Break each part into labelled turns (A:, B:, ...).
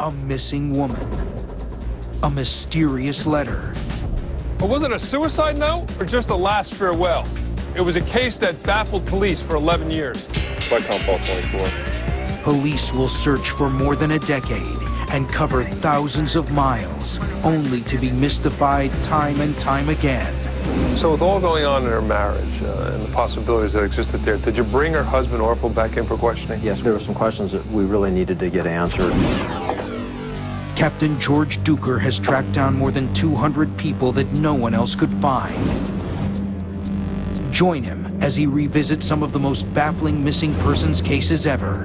A: A missing woman. A mysterious letter.
B: But was it a suicide note or just a last farewell? It was a case that baffled police for 11 years.
C: By Paul 24.
A: Police will search for more than a decade and cover thousands of miles, only to be mystified time and time again.
B: So with all going on in her marriage and the possibilities that existed there, did you bring her husband Orville back in for questioning?
D: Yes, there were some questions that we really needed to get answered.
A: Captain George Duker has tracked down more than 200 people that no one else could find. Join him as he revisits some of the most baffling missing persons cases ever.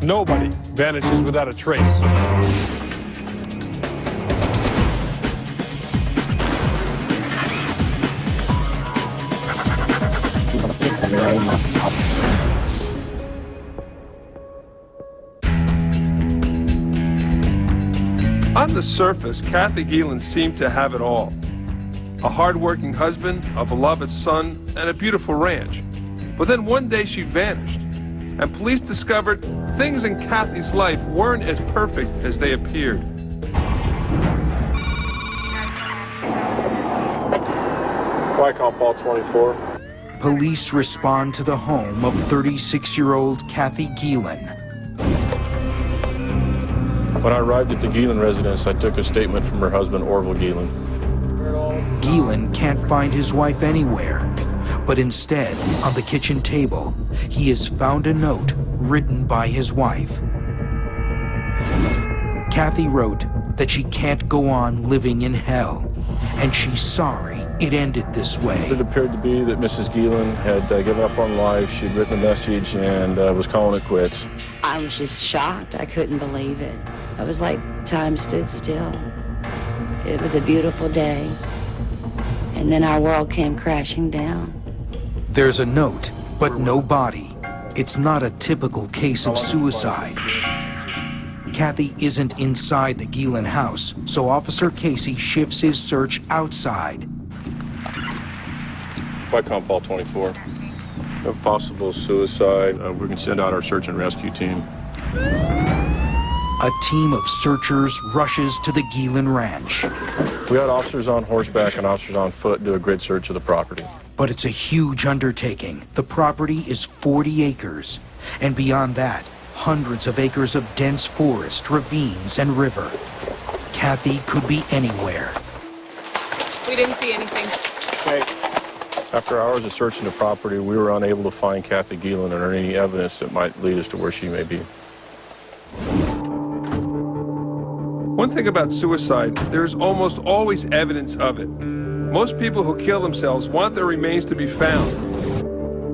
B: Nobody vanishes without a trace. On the surface, Kathy Geelan seemed to have it all. A hard-working husband, a beloved son, and a beautiful ranch. But then one day she vanished, and police discovered things in Kathy's life weren't as perfect as they appeared.
C: Paul 24.
A: Police respond to the home of 36-year-old Kathy Geelan.
C: When I arrived at the Geelan residence, I took a statement from her husband, Orville Geelan.
A: Geelan can't find his wife anywhere, but instead, on the kitchen table, he has found a note written by his wife. Kathy wrote that she can't go on living in hell, and she's sorry it ended this way.
C: It appeared to be that Mrs. Geelan had given up on life. She'd written a message and was calling it quits.
E: I was just shocked. I couldn't believe it. I was like time stood still. It was a beautiful day, and then our world came crashing down.
A: There's a note, but no body. It's not a typical case of suicide. Kathy isn't inside the Geelan house, so Officer Casey shifts his search outside.
C: By Paul 24. A possible suicide. We can send out our search and rescue team.
A: A team of searchers rushes to the Geelan ranch.
C: We had officers on horseback and officers on foot do a grid search of the property.
A: But it's a huge undertaking. The property is 40 acres, and beyond that, hundreds of acres of dense forest, ravines, and river. Kathy could be anywhere.
F: We didn't see anything.
C: Okay. After hours of searching the property, we were unable to find Kathy Geelan or any evidence that might lead us to where she may be.
B: One thing about suicide, there is almost always evidence of it. Most people who kill themselves want their remains to be found.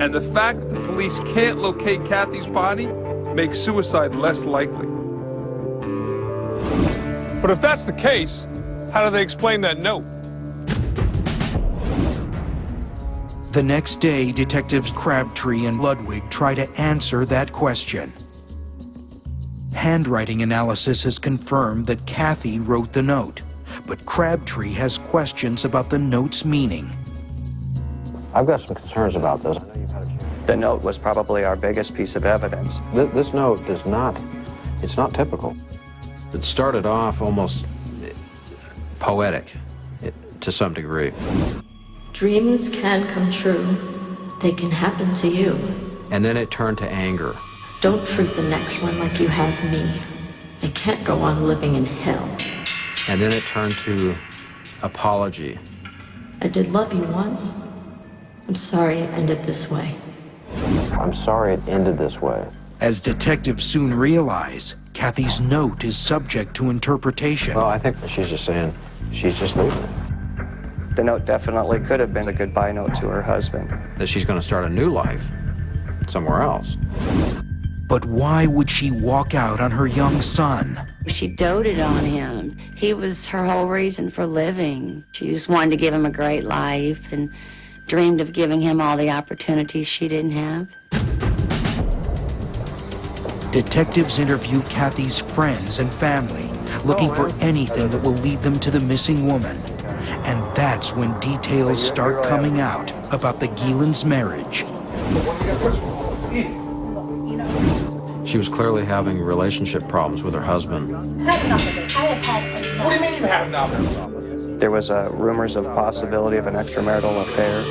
B: And the fact that the police can't locate Kathy's body makes suicide less likely. But if that's the case, how do they explain that note?
A: The next day, Detectives Crabtree and Ludwig try to answer that question. Handwriting analysis has confirmed that Kathy wrote the note, but Crabtree has questions about the note's meaning.
D: I've got some concerns about this.
G: The note was probably our biggest piece of evidence.
D: This note it's not typical. It started off almost poetic to some degree.
H: Dreams can come true. They can happen to you.
D: And then it turned to anger.
H: Don't treat the next one like you have me. I can't go on living in hell.
D: And then it turned to apology.
H: I did love you once. I'm sorry it ended this way.
D: I'm sorry it ended this way.
A: As detectives soon realize, Kathy's note is subject to interpretation.
D: Well, I think she's just saying she's just leaving it.
G: The note definitely could have been a goodbye note to her husband.
D: That she's going to start a new life somewhere else.
A: But why would she walk out on her young son?
E: She doted on him. He was her whole reason for living. She just wanted to give him a great life and dreamed of giving him all the opportunities she didn't have.
A: Detectives interview Kathy's friends and family, looking for anything that will lead them to the missing woman. And that's when details start coming out about the Geelan's marriage.
D: She She was clearly having relationship problems with her husband.
I: I've had enough of it. I have had enough. What do you mean you've had enough?
G: There was rumors of possibility of an extramarital affair.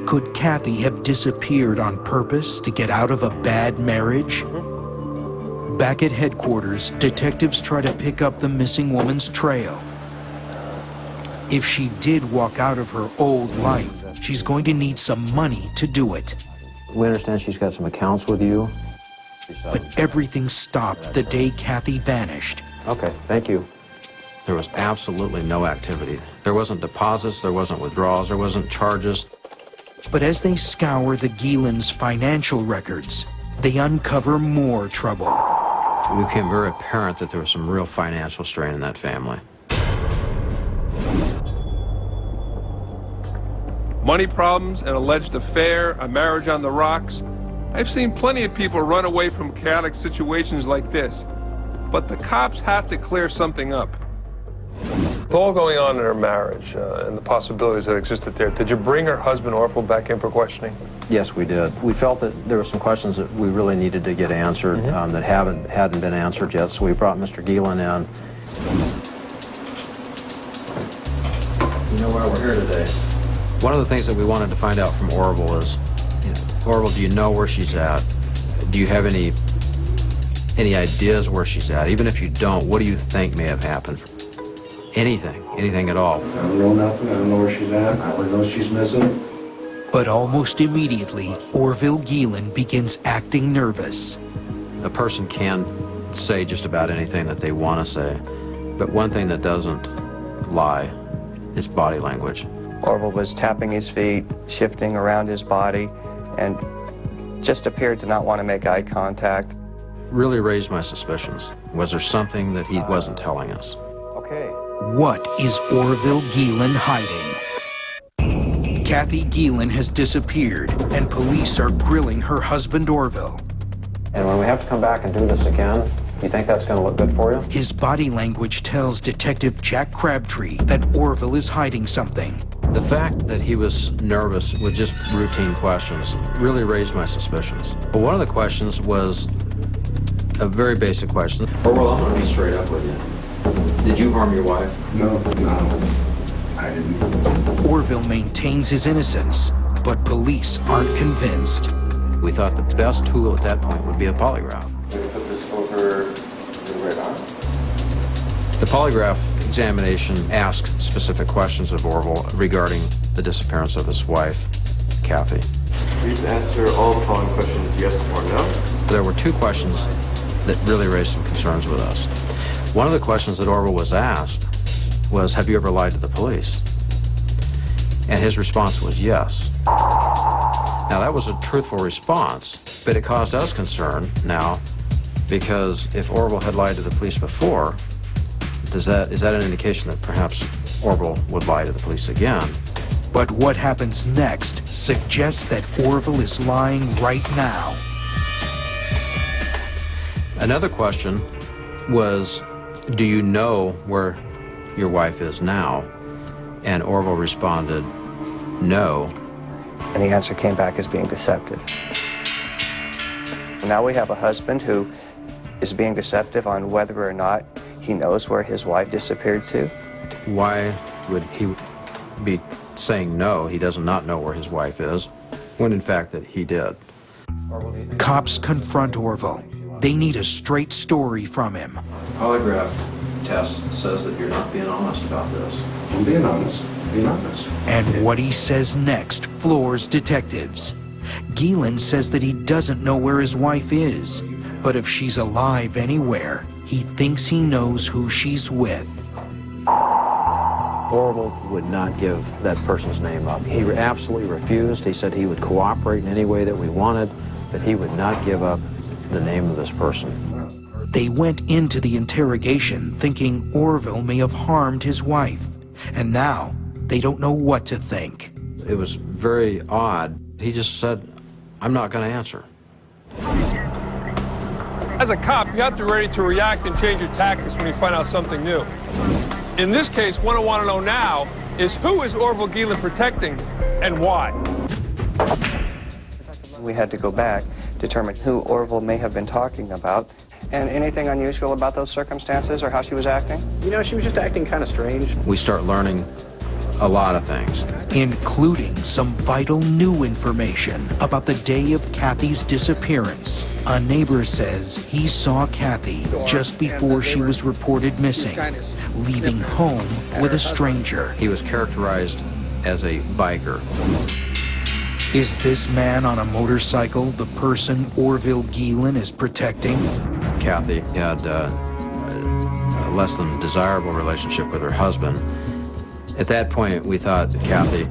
A: Could Kathy have disappeared on purpose to get out of a bad marriage? Back at headquarters, detectives try to pick up the missing woman's trail. If she did walk out of her old life, she's going to need some money to do it.
D: We understand she's got some accounts with you.
A: But everything stopped the day Kathy vanished.
D: Okay, thank you. There was absolutely no activity. There wasn't deposits, there wasn't withdrawals, there wasn't charges.
A: But as they scour the Geelan's financial records, they uncover more trouble.
D: It became very apparent that there was some real financial strain in that family.
B: Money problems, an alleged affair, a marriage on the rocks. I've seen plenty of people run away from chaotic situations like this. But the cops have to clear something up. With all going on in her marriage and the possibilities that existed there, did you bring her husband Orville back in for questioning?
D: Yes, we did. We felt that there were some questions that we really needed to get answered that hadn't been answered yet, so we brought Mr. Geelan in. You know why we're here today? One of the things that we wanted to find out from Orville is, Orville, do you know where she's at? Do you have any ideas where she's at? Even if you don't, what do you think may have happened? Anything at all.
J: I don't know nothing. I don't know where she's at. I only know she's missing.
A: But almost immediately, Orville Geelan begins acting nervous.
D: A person can say just about anything that they want to say, but one thing that doesn't lie is body language.
G: Orville was tapping his feet, shifting around his body, and just appeared to not want to make eye contact.
D: Really raised my suspicions. Was there something that he wasn't telling us?
G: Okay.
A: What is Orville Geelan hiding? Kathy Geelan has disappeared, and police are grilling her husband Orville.
D: And when we have to come back and do this again, you think that's going to look good for you?
A: His body language tells Detective Jack Crabtree that Orville is hiding something.
D: The fact that he was nervous with just routine questions really raised my suspicions. But one of the questions was a very basic question. Orville, I'm going to be straight up with you. Did you harm your wife?
J: No, I didn't.
A: Orville maintains his innocence, but police aren't convinced.
D: We thought the best tool at that point would be a polygraph.
J: Can we put this over the right arm?
D: The polygraph examination asked specific questions of Orville regarding the disappearance of his wife, Kathy.
K: Please answer all the following questions, yes or no.
D: There were two questions that really raised some concerns with us. One of the questions that Orville was asked was, have you ever lied to the police? And his response was yes. Now, that was a truthful response, but it caused us concern now, because if Orville had lied to the police before, is that an indication that perhaps Orville would lie to the police again?
A: But what happens next suggests that Orville is lying right now.
D: Another question was, do you know where your wife is now? And Orville responded, no.
G: And the answer came back as being deceptive. Now we have a husband who is being deceptive on whether or not he knows where his wife disappeared to.
D: Why would he be saying no, he does not know where his wife is, when in fact that he did?
A: Cops confront Orville. They need a straight story from him.
D: Polygraph test says that you're not being honest about this.
J: I'm being honest. Being honest.
A: And what he says next floors detectives. Geelan says that he doesn't know where his wife is, but if she's alive anywhere, he thinks he knows who she's with.
D: Orville would not give that person's name up. He absolutely refused. He said he would cooperate in any way that we wanted, but he would not give up the name of this person.
A: They went into the interrogation thinking Orville may have harmed his wife, and now they don't know what to think.
D: It was very odd. He just said, I'm not going to answer.
B: As a cop, you have to be ready to react and change your tactics when you find out something new. In this case, what I want to know now is, who is Orville Geelan protecting and why?
G: We had to go back, determine who Orville may have been talking about. And anything unusual about those circumstances or how she was acting?
L: You know, she was just acting kind of strange.
D: We start learning a lot of things,
A: including some vital new information about the day of Kathy's disappearance. A neighbor says he saw Kathy just before she was reported missing, leaving home with a stranger.
D: He was characterized as a biker.
A: Is this man on a motorcycle the person Orville Geelan is protecting?
D: Kathy had a less than desirable relationship with her husband. At that point, we thought that Kathy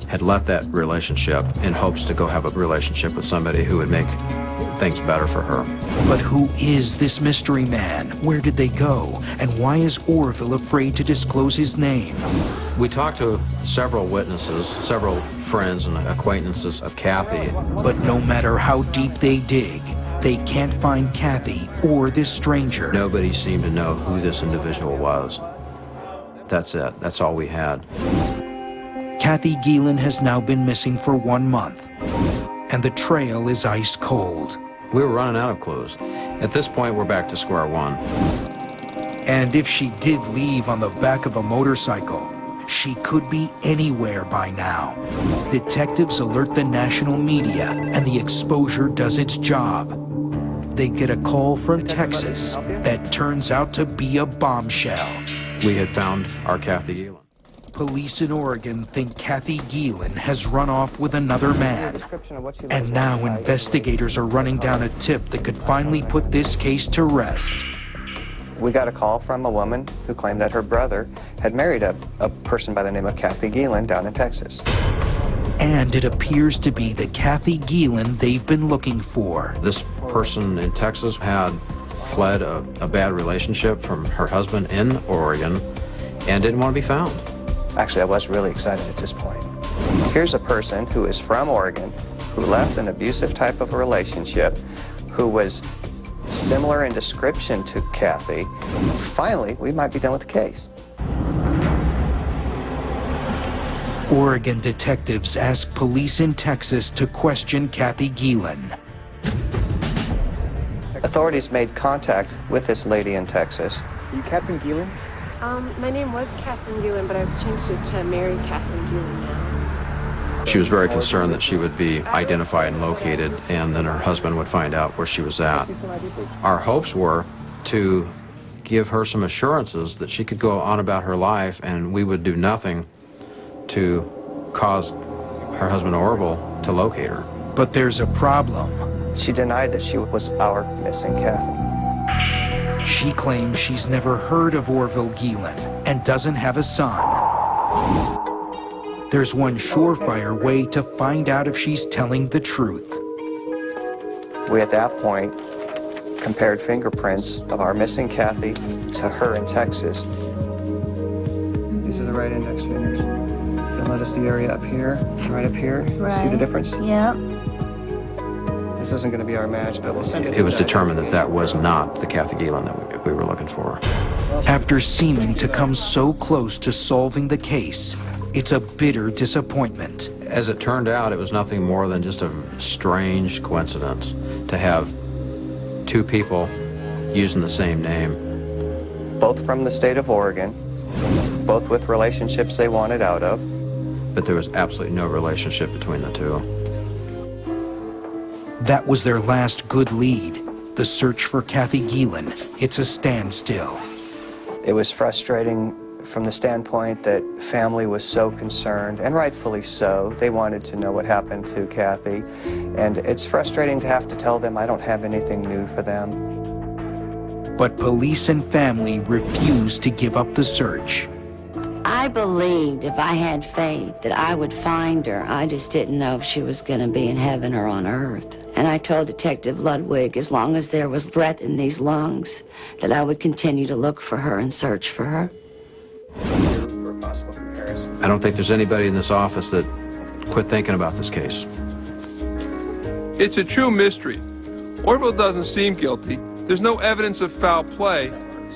D: had left that relationship in hopes to go have a relationship with somebody who would make things better for her.
A: But who is this mystery man? Where did they go? And why is Orville afraid to disclose his name?
D: We talked to several witnesses, several friends and acquaintances of Kathy.
A: But no matter how deep they dig, they can't find Kathy or this stranger.
D: Nobody seemed to know who this individual was. That's it. That's all we had.
A: Kathy Geelan has now been missing for 1 month, and the trail is ice cold.
D: We were running out of clues. At this point, we're back to square one.
A: And if she did leave on the back of a motorcycle, she could be anywhere by now. Detectives alert the national media, and the exposure does its job. They get a call from Texas that turns out to be a bombshell.
D: We had found our Kathy Geelan.
A: Police in Oregon think Kathy Geelan has run off with another man. And now investigators are running down a tip that could finally put this case to rest.
G: We got a call from a woman who claimed that her brother had married a person by the name of Kathy Geelan down in Texas.
A: And it appears to be the Kathy Geelan they've been looking for.
D: This person in Texas had fled a bad relationship from her husband in Oregon and didn't want to be found.
G: Actually, I was really excited at this point. Here's a person who is from Oregon, who left an abusive type of a relationship, who was similar in description to Kathy. Finally, we might be done with the case.
A: Oregon detectives ask police in Texas to question Kathy Geelan.
G: Authorities made contact with this lady in Texas.
L: Are you Catherine Geelan?
F: My name was Catherine Geelan, but I've changed it to Mary Catherine Geelan now.
D: She was very concerned that she would be identified and located, and then her husband would find out where she was at. Our hopes were to give her some assurances that she could go on about her life, and we would do nothing to cause her husband Orville to locate her.
A: But there's a problem.
G: She denied that she was our missing Kathy.
A: She claims she's never heard of Orville Geelan and doesn't have a son. There's one surefire way to find out if she's telling the truth.
G: We, at that point, compared fingerprints of our missing Kathy to her in Texas. These are the right index fingers. You'll notice the area up here, right up here.
M: Right.
G: See the difference?
M: Yep.
G: This isn't going to be our match, but we'll send it.
D: It was determined that that was not the Kathy Geelan that we were looking for.
A: After seeming to come so close to solving the case, it's a bitter disappointment.
D: As it turned out, it was nothing more than just a strange coincidence to have two people using the same name.
G: Both from the state of Oregon, both with relationships they wanted out of.
D: But there was absolutely no relationship between the two.
A: That was their last good lead. The search for Kathy Geelan hits a standstill.
G: It was frustrating from the standpoint that family was so concerned, and rightfully so. They wanted to know what happened to Kathy, and it's frustrating to have to tell them I don't have anything new for them.
A: But police and family refused to give up the search.
E: I believed if I had faith that I would find her. I just didn't know if she was going to be in heaven or on earth. And I told Detective Ludwig, as long as there was breath in these lungs, that I would continue to look for her and search for her.
D: I don't think there's anybody in this office that quit thinking about this case.
B: It's a true mystery. Orville doesn't seem guilty. There's no evidence of foul play,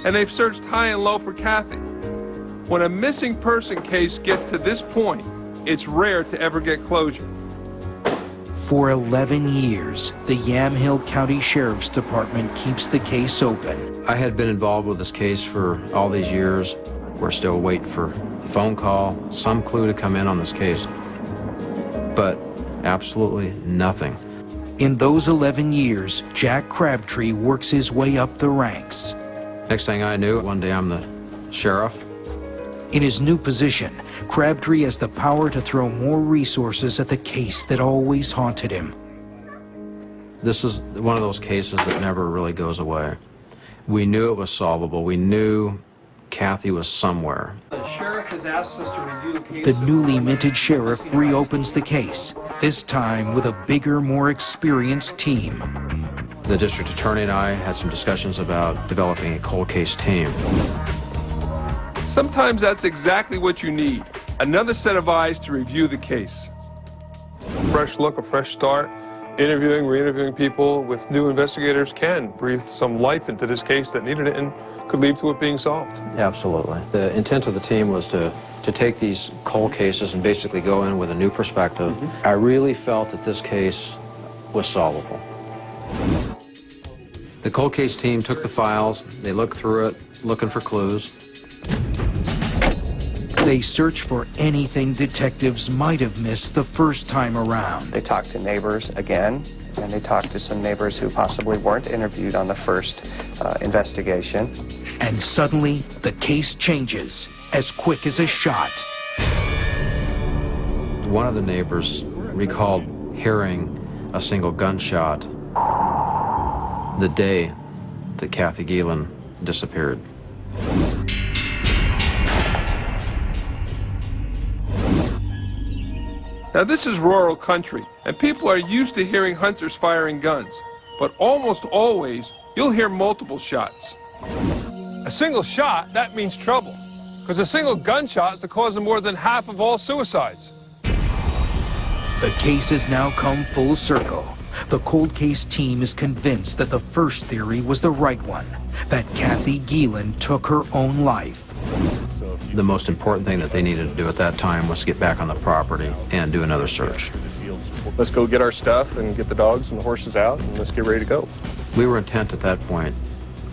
B: and they've searched high and low for Kathy. When a missing person case gets to this point, it's rare to ever get closure.
A: For 11 years, the Yamhill County Sheriff's Department keeps the case open.
D: I had been involved with this case for all these years. We're still waiting for a phone call, some clue to come in on this case, but absolutely nothing.
A: In those 11 years, Jack Crabtree works his way up the ranks.
D: Next thing I knew, one day I'm the sheriff.
A: In his new position, Crabtree has the power to throw more resources at the case that always haunted him.
D: This is one of those cases that never really goes away. We knew it was solvable. We knew Kathy was somewhere.
B: The sheriff has asked us to review the case.
A: The newly minted sheriff reopens the case, this time with a bigger, more experienced team.
D: The district attorney and I had some discussions about developing a cold case team.
B: Sometimes that's exactly what you need. Another set of eyes to review the case. Fresh look, a fresh start. Interviewing, re-interviewing people with new investigators can breathe some life into this case that needed it and could lead to it being solved.
D: Absolutely. The intent of the team was to take these cold cases and basically go in with a new perspective. I really felt that this case was solvable. The cold case team took the files, they looked through it, looking for clues.
A: They search for anything detectives might have missed the first time around.
G: They talked to neighbors again, and they talked to some neighbors who possibly weren't interviewed on the first investigation.
A: And suddenly, the case changes as quick as a shot.
D: One of the neighbors recalled hearing a single gunshot the day that Kathy Geelan disappeared.
B: Now this is rural country, and people are used to hearing hunters firing guns. But almost always, you'll hear multiple shots. A single shot, that means trouble. Because a single gunshot is the cause of more than half of all suicides.
A: The case has now come full circle. The cold case team is convinced that the first theory was the right one, that Kathy Geelan took her own life.
D: The most important thing that they needed to do at that time was to get back on the property and do another search.
C: Let's go get our stuff and get the dogs and the horses out, and let's get ready to go.
D: We were intent at that point,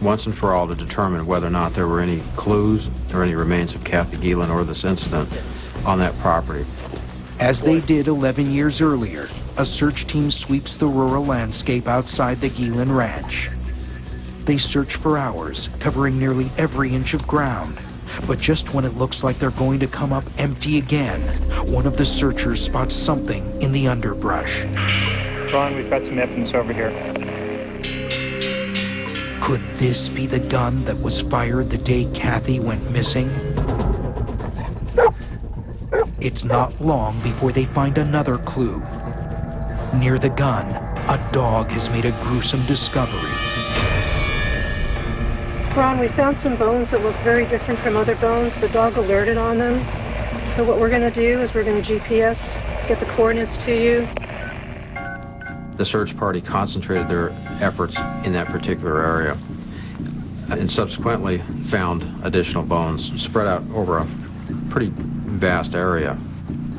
D: once and for all, to determine whether or not there were any clues or any remains of Kathy Geelan or this incident on that property.
A: As they did 11 years earlier, a search team sweeps the rural landscape outside the Geelan ranch. They search for hours, covering nearly every inch of ground. But just when it looks like they're going to come up empty again, one of the searchers spots something in the underbrush.
L: Ron, we've got some evidence over here.
A: Could this be the gun that was fired the day Kathy went missing? It's not long before they find another clue. Near the gun, a dog has made a gruesome discovery.
F: Ron, we found some bones that look very different from other bones. The dog alerted on them. So what we're going to do is we're going to GPS, get the coordinates to you.
D: The search party concentrated their efforts in that particular area and subsequently found additional bones spread out over a pretty vast area.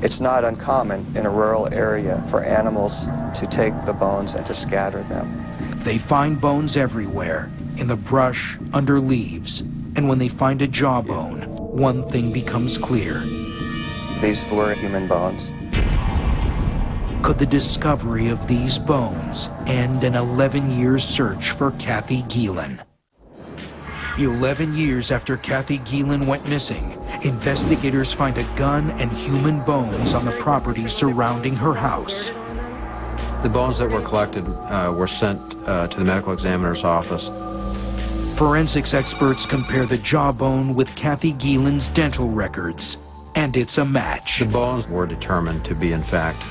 G: It's not uncommon in a rural area for animals to take the bones and to scatter them.
A: They find bones everywhere, in the brush, under leaves, and when they find a jawbone, one thing becomes clear.
G: These were human bones.
A: Could the discovery of these bones end an 11-year search for Kathy Geelan? 11 years after Kathy Geelan went missing, investigators find a gun and human bones on the property surrounding her house.
D: The bones that were collected were sent to the medical examiner's office.
A: Forensics experts compare the jawbone with Kathy Geelan's dental records, and it's a match.
D: The bones were determined to be, in fact,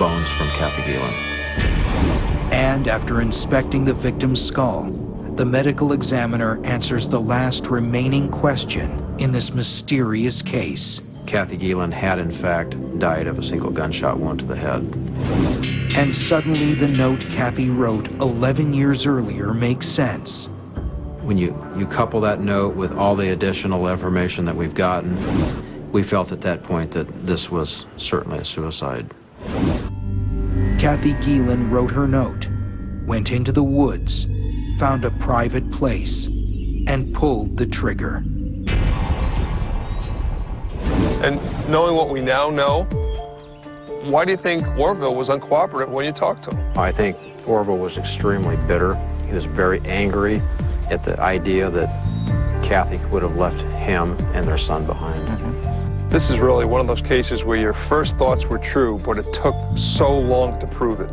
D: bones from Kathy Geelan.
A: And after inspecting the victim's skull, the medical examiner answers the last remaining question in this mysterious case.
D: Kathy Geelan had, in fact, died of a single gunshot wound to the head.
A: And suddenly the note Kathy wrote 11 years earlier makes sense.
D: When you couple that note with all the additional information that we've gotten, we felt at that point that this was certainly a suicide.
A: Kathy Geelan wrote her note, went into the woods, found a private place, and pulled the trigger.
B: And knowing what we now know, why do you think Orville was uncooperative when you talked to him?
D: I think Orville was extremely bitter. He was very angry at the idea that Kathy would have left him and their son behind.
B: This is really one of those cases where your first thoughts were true, but it took so long to prove it.